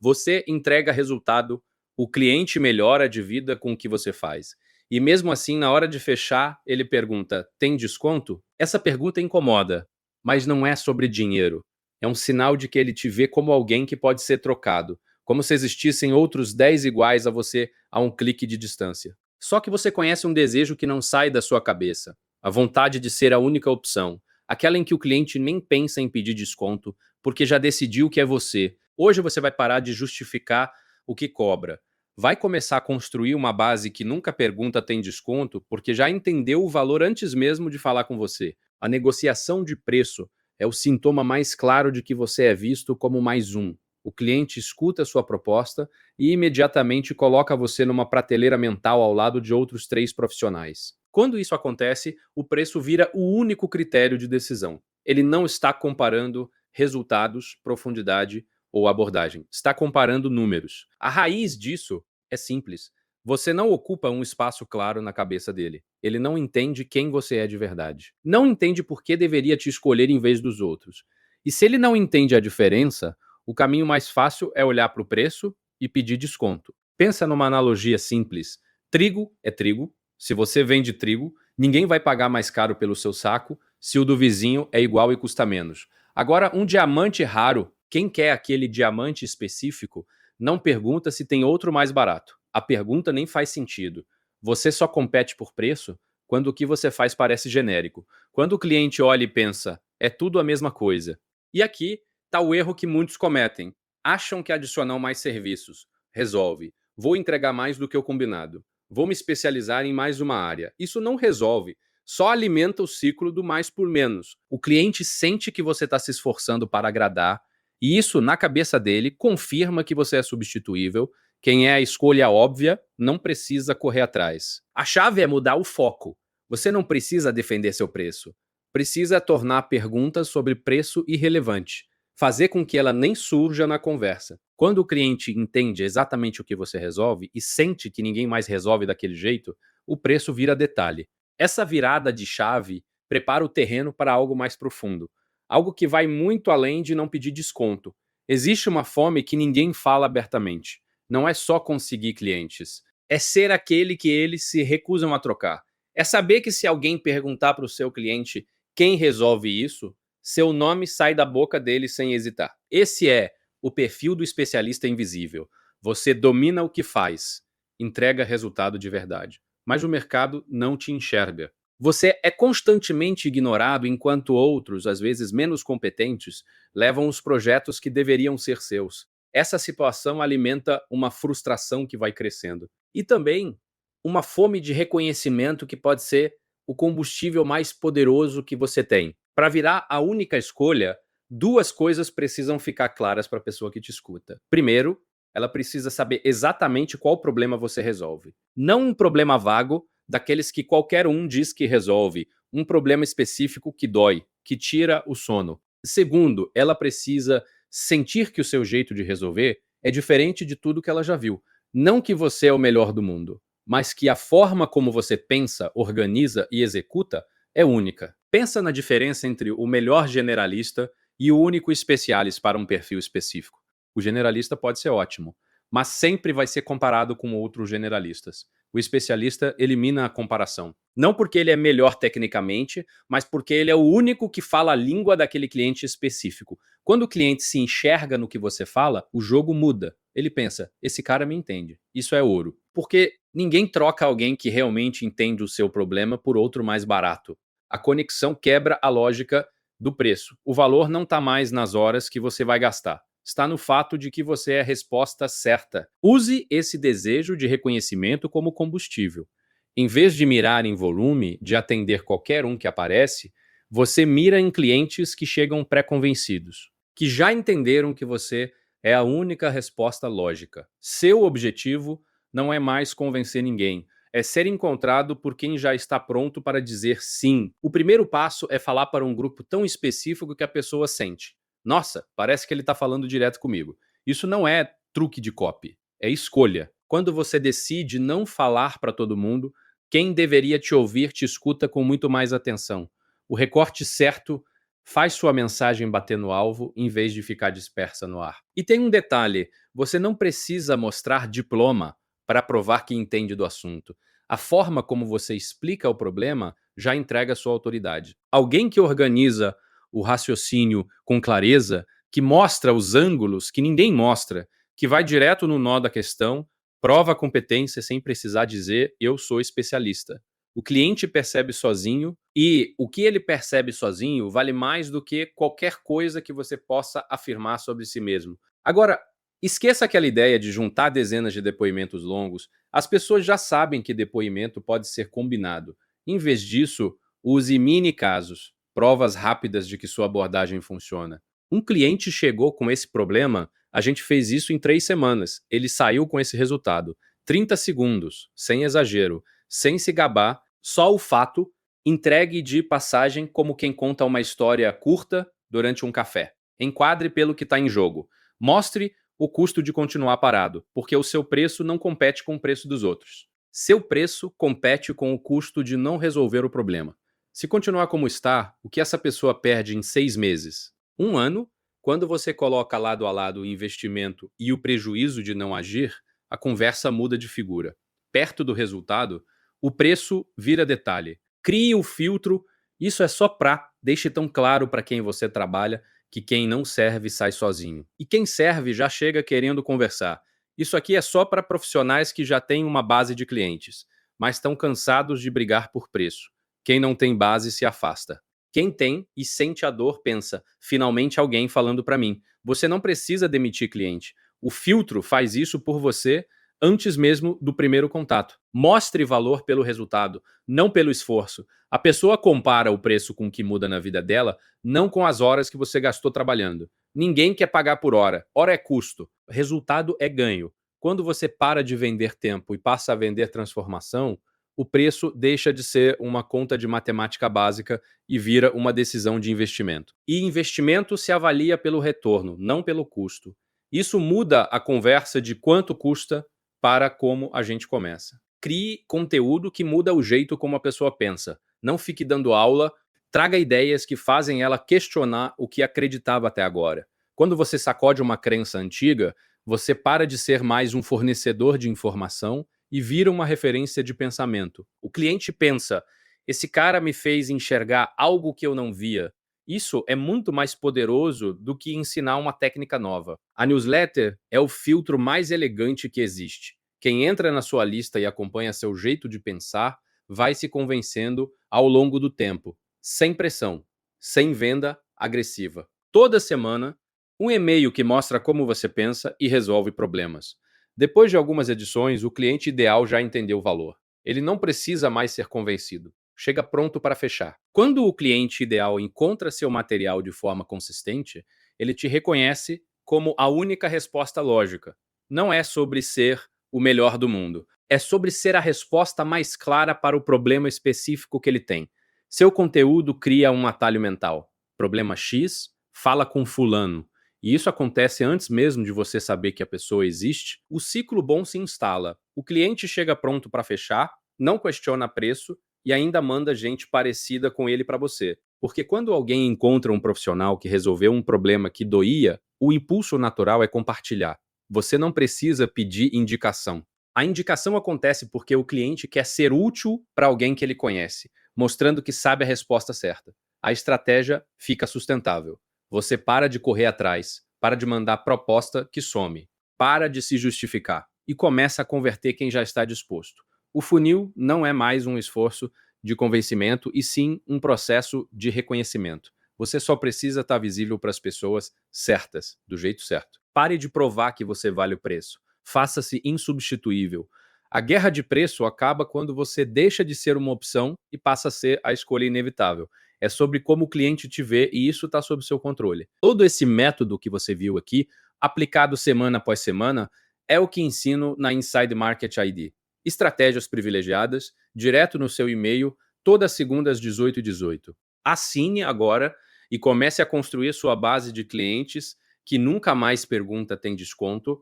Você entrega resultado, o cliente melhora de vida com o que você faz. E mesmo assim, na hora de fechar, ele pergunta: tem desconto? Essa pergunta incomoda, mas não é sobre dinheiro. É um sinal de que ele te vê como alguém que pode ser trocado, como se existissem outros 10 iguais a você a um clique de distância. Só que você conhece um desejo que não sai da sua cabeça, a vontade de ser a única opção, aquela em que o cliente nem pensa em pedir desconto, porque já decidiu que é você. Hoje você vai parar de justificar o que cobra. Vai começar a construir uma base que nunca pergunta tem desconto, porque já entendeu o valor antes mesmo de falar com você. A negociação de preço é o sintoma mais claro de que você é visto como mais um. O cliente escuta a sua proposta e imediatamente coloca você numa prateleira mental ao lado de outros 3 profissionais. Quando isso acontece, o preço vira o único critério de decisão. Ele não está comparando resultados, profundidade ou abordagem. Está comparando números. A raiz disso é simples. Você não ocupa um espaço claro na cabeça dele. Ele não entende quem você é de verdade. Não entende por que deveria te escolher em vez dos outros. E se ele não entende a diferença, o caminho mais fácil é olhar para o preço e pedir desconto. Pensa numa analogia simples. Trigo é trigo. Se você vende trigo, ninguém vai pagar mais caro pelo seu saco se o do vizinho é igual e custa menos. Agora, um diamante raro, quem quer aquele diamante específico, não pergunta se tem outro mais barato. A pergunta nem faz sentido. Você só compete por preço quando o que você faz parece genérico. Quando o cliente olha e pensa, é tudo a mesma coisa. E aqui está o erro que muitos cometem. Acham que adicionar mais serviços resolve. Vou entregar mais do que o combinado. Vou me especializar em mais uma área. Isso não resolve. Só alimenta o ciclo do mais por menos. O cliente sente que você está se esforçando para agradar, e isso, na cabeça dele, confirma que você é substituível. Quem é a escolha óbvia não precisa correr atrás. A chave é mudar o foco. Você não precisa defender seu preço. Precisa tornar perguntas sobre preço irrelevante. Fazer com que ela nem surja na conversa. Quando o cliente entende exatamente o que você resolve e sente que ninguém mais resolve daquele jeito, o preço vira detalhe. Essa virada de chave prepara o terreno para algo mais profundo. Algo que vai muito além de não pedir desconto. Existe uma fome que ninguém fala abertamente. Não é só conseguir clientes. É ser aquele que eles se recusam a trocar. É saber que se alguém perguntar para o seu cliente quem resolve isso, seu nome sai da boca dele sem hesitar. Esse é o perfil do especialista invisível. Você domina o que faz, entrega resultado de verdade. Mas o mercado não te enxerga. Você é constantemente ignorado enquanto outros, às vezes menos competentes, levam os projetos que deveriam ser seus. Essa situação alimenta uma frustração que vai crescendo. E também uma fome de reconhecimento que pode ser o combustível mais poderoso que você tem. Para virar a única escolha, 2 coisas precisam ficar claras para a pessoa que te escuta. Primeiro, ela precisa saber exatamente qual problema você resolve. Não um problema vago, daqueles que qualquer um diz que resolve, um problema específico que dói, que tira o sono. Segundo, ela precisa sentir que o seu jeito de resolver é diferente de tudo que ela já viu. Não que você é o melhor do mundo, mas que a forma como você pensa, organiza e executa é única. Pensa na diferença entre o melhor generalista e o único especialista para um perfil específico. O generalista pode ser ótimo, mas sempre vai ser comparado com outros generalistas. O especialista elimina a comparação. Não porque ele é melhor tecnicamente, mas porque ele é o único que fala a língua daquele cliente específico. Quando o cliente se enxerga no que você fala, o jogo muda. Ele pensa, esse cara me entende. Isso é ouro. Porque ninguém troca alguém que realmente entende o seu problema por outro mais barato. A conexão quebra a lógica do preço. O valor não está mais nas horas que você vai gastar. Está no fato de que você é a resposta certa. Use esse desejo de reconhecimento como combustível. Em vez de mirar em volume, de atender qualquer um que aparece, você mira em clientes que chegam pré-convencidos, que já entenderam que você é a única resposta lógica. Seu objetivo não é mais convencer ninguém, é ser encontrado por quem já está pronto para dizer sim. O primeiro passo é falar para um grupo tão específico que a pessoa sente. Nossa, parece que ele está falando direto comigo. Isso não é truque de copy, é escolha. Quando você decide não falar para todo mundo, quem deveria te ouvir te escuta com muito mais atenção. O recorte certo Faz sua mensagem bater no alvo em vez de ficar dispersa no ar. E tem um detalhe: você não precisa mostrar diploma para provar que entende do assunto. A forma como você explica o problema já entrega sua autoridade. Alguém que organiza o raciocínio com clareza, que mostra os ângulos que ninguém mostra, que vai direto no nó da questão, prova a competência sem precisar dizer eu sou especialista. O cliente percebe sozinho e o que ele percebe sozinho vale mais do que qualquer coisa que você possa afirmar sobre si mesmo. Agora, esqueça aquela ideia de juntar dezenas de depoimentos longos. As pessoas já sabem que depoimento pode ser combinado. Em vez disso, use mini casos, provas rápidas de que sua abordagem funciona. Um cliente chegou com esse problema, a gente fez isso em 3 semanas. Ele saiu com esse resultado. 30 segundos, sem exagero, sem se gabar, só o fato, entregue de passagem como quem conta uma história curta durante um café. Enquadre pelo que está em jogo. Mostre o custo de continuar parado, porque o seu preço não compete com o preço dos outros. Seu preço compete com o custo de não resolver o problema. Se continuar como está, o que essa pessoa perde em 6 meses? Um ano, quando você coloca lado a lado o investimento e o prejuízo de não agir, a conversa muda de figura. Perto do resultado, o preço vira detalhe. Crie o filtro, isso é só deixe tão claro para quem você trabalha que quem não serve sai sozinho. E quem serve já chega querendo conversar. Isso aqui é só para profissionais que já têm uma base de clientes, mas estão cansados de brigar por preço. Quem não tem base se afasta. Quem tem e sente a dor pensa, finalmente alguém falando para mim. Você não precisa demitir cliente. O filtro faz isso por você antes mesmo do primeiro contato. Mostre valor pelo resultado, não pelo esforço. A pessoa compara o preço com o que muda na vida dela, não com as horas que você gastou trabalhando. Ninguém quer pagar por hora. Hora é custo. Resultado é ganho. Quando você para de vender tempo e passa a vender transformação, o preço deixa de ser uma conta de matemática básica e vira uma decisão de investimento. E investimento se avalia pelo retorno, não pelo custo. Isso muda a conversa de quanto custa para como a gente começa. Crie conteúdo que muda o jeito como a pessoa pensa. Não fique dando aula, traga ideias que fazem ela questionar o que acreditava até agora. Quando você sacode uma crença antiga, você para de ser mais um fornecedor de informação e vira uma referência de pensamento. O cliente pensa: esse cara me fez enxergar algo que eu não via. Isso é muito mais poderoso do que ensinar uma técnica nova. A newsletter é o filtro mais elegante que existe. Quem entra na sua lista e acompanha seu jeito de pensar vai se convencendo ao longo do tempo, sem pressão, sem venda agressiva. Toda semana, um e-mail que mostra como você pensa e resolve problemas. Depois de algumas edições, o cliente ideal já entendeu o valor. Ele não precisa mais ser convencido. Chega pronto para fechar. Quando o cliente ideal encontra seu material de forma consistente, ele te reconhece como a única resposta lógica. Não é sobre ser o melhor do mundo. É sobre ser a resposta mais clara para o problema específico que ele tem. Seu conteúdo cria um atalho mental. Problema X, fala com fulano. E isso acontece antes mesmo de você saber que a pessoa existe. O ciclo bom se instala. O cliente chega pronto para fechar, não questiona preço e ainda manda gente parecida com ele para você. Porque quando alguém encontra um profissional que resolveu um problema que doía, o impulso natural é compartilhar. Você não precisa pedir indicação. A indicação acontece porque o cliente quer ser útil para alguém que ele conhece, mostrando que sabe a resposta certa. A estratégia fica sustentável. Você para de correr atrás, para de mandar proposta que some, para de se justificar e começa a converter quem já está disposto. O funil não é mais um esforço de convencimento e sim um processo de reconhecimento. Você só precisa estar visível para as pessoas certas, do jeito certo. Pare de provar que você vale o preço. Faça-se insubstituível. A guerra de preço acaba quando você deixa de ser uma opção e passa a ser a escolha inevitável. É sobre como o cliente te vê e isso está sob seu controle. Todo esse método que você viu aqui, aplicado semana após semana, é o que ensino na Inside Market ID. Estratégias privilegiadas, direto no seu e-mail, todas segundas às 18h18. Assine agora e comece a construir sua base de clientes que nunca mais pergunta tem desconto